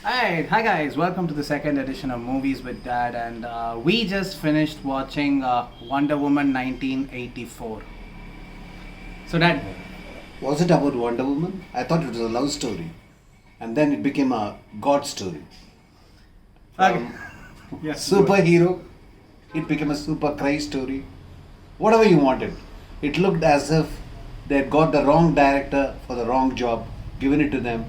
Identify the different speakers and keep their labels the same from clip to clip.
Speaker 1: Hi guys, welcome to the second edition of Movies with Dad, and we just finished watching Wonder Woman 1984. So, Dad,
Speaker 2: Was it about Wonder Woman? I thought it was a love story. And then it became a God story.
Speaker 1: okay. Yes,
Speaker 2: Superhero, it became a super cry story. Whatever you wanted. It looked as if they had got the wrong director for the wrong job, given it to them.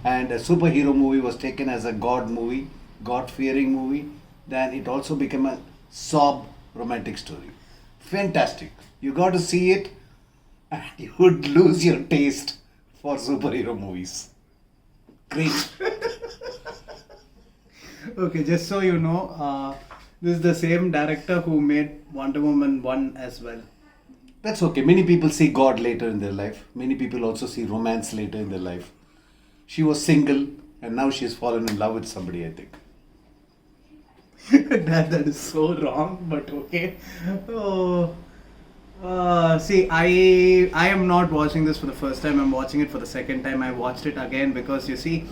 Speaker 2: And a superhero movie was taken as a God movie, God fearing movie. Then it also became a sob romantic story. Fantastic. You got to see it and you would lose your taste for superhero movies. Great.
Speaker 1: Okay, just so you know, this is the same director who made Wonder Woman 1 as well.
Speaker 2: That's okay. Many people see God later in their life. Many people also see romance later in their life. She was single and now she has fallen in love with somebody, I think.
Speaker 1: That is so wrong, but okay. Oh. See, I am not watching this for the first time. I'm watching it for the second time. I watched it again because you see,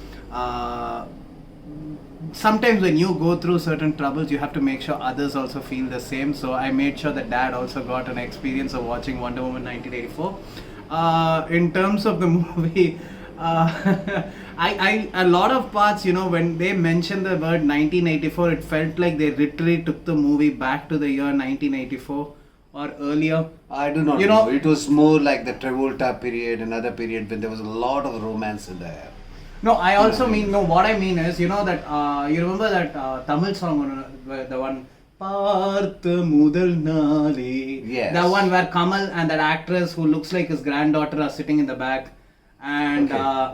Speaker 1: sometimes when you go through certain troubles, you have to make sure others also feel the same. So I made sure that Dad also got an experience of watching Wonder Woman 1984. In terms of the movie, I a lot of parts, when they mentioned the word 1984, it felt like they literally took the movie back to the year 1984 or earlier.
Speaker 2: I do not know. It was more like the Travolta period, another period when there was a lot of romance in the air.
Speaker 1: No, I also mean, no, what I mean is, that, you remember that Tamil song, the one, Partha Mudal Nale.
Speaker 2: Yes.
Speaker 1: The one where Kamal and that actress who looks like his granddaughter are sitting in the back. And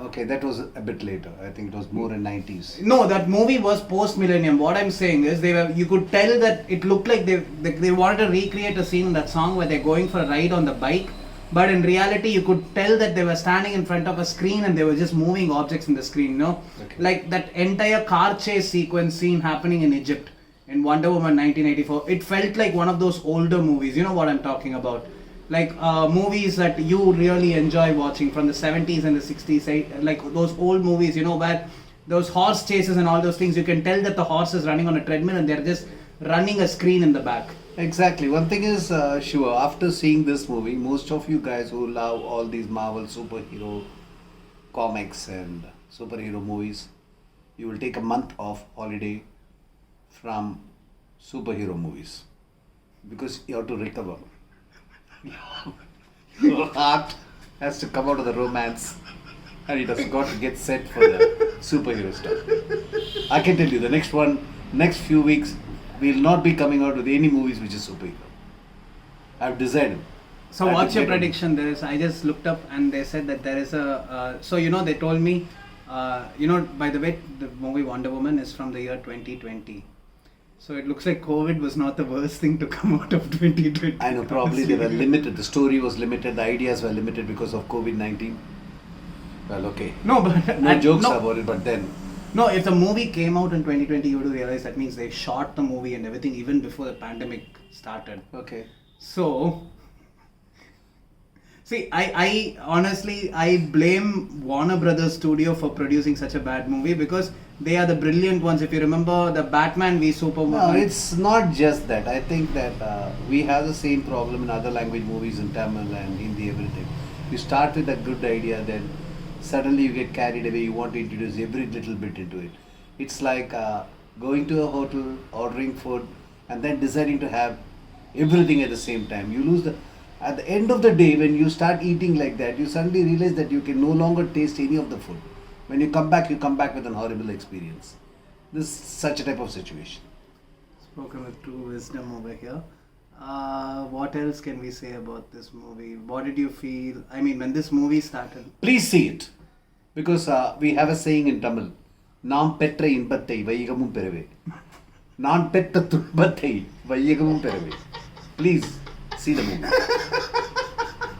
Speaker 2: Okay, that was a bit later. I think it was more in 90s.
Speaker 1: no, that movie was post-millennium. What I'm saying is, you could tell that it looked like they wanted to recreate a scene in that song where they're going for a ride on the bike. But in reality, you could tell that they were standing in front of a screen and they were just moving objects in the screen,
Speaker 2: Okay.
Speaker 1: Like that entire car chase sequence scene happening in Egypt in Wonder Woman 1984. It felt like one of those older movies, you know what I'm talking about. Like movies that you really enjoy watching from the 70s and the 60s, like those old movies, where those horse chases and all those things, you can tell that the horse is running on a treadmill and they're just running a screen in the back.
Speaker 2: Exactly. One thing is sure, after seeing this movie, most of you guys who love all these Marvel superhero comics and superhero movies, you will take a month of holiday from superhero movies because you have to recover. Your heart has to come out of the romance and it has got to get set for the superhero stuff. I can tell you the next few weeks, we will not be coming out with any movies which is superhero. I've decided.
Speaker 1: So what's your prediction? I just looked up and they said that there is a, they told me, by the way, the movie Wonder Woman is from the year 2020. So it looks like COVID was not the worst thing to come out of 2020.
Speaker 2: I know, probably they were limited. The story was limited. The ideas were limited because of COVID-19. Well, okay.
Speaker 1: No, but
Speaker 2: no jokes about it, but then.
Speaker 1: No, if the movie came out in 2020, you would realize that means they shot the movie and everything even before the pandemic started.
Speaker 2: Okay.
Speaker 1: So, see, I honestly, I blame Warner Brothers Studio for producing such a bad movie because they are the brilliant ones. If you remember the Batman v Superman.
Speaker 2: No, it's not just that. I think that we have the same problem in other language movies in Tamil and Hindi, everything. You start with a good idea, then suddenly you get carried away. You want to introduce every little bit into it. It's like going to a hotel, ordering food, and then deciding to have everything at the same time. You lose at the end of the day, when you start eating like that, you suddenly realize that you can no longer taste any of the food. When you come back with an horrible experience. This is such a type of situation.
Speaker 1: Spoken with true wisdom over here. What else can we say about this movie? What did you feel? I mean, when this movie started.
Speaker 2: Please see it. Because we have a saying in Tamil. Naam petra inbattai vaiyagamum perave. Naan petta turbattai vaiyagamum perave. Please see the movie.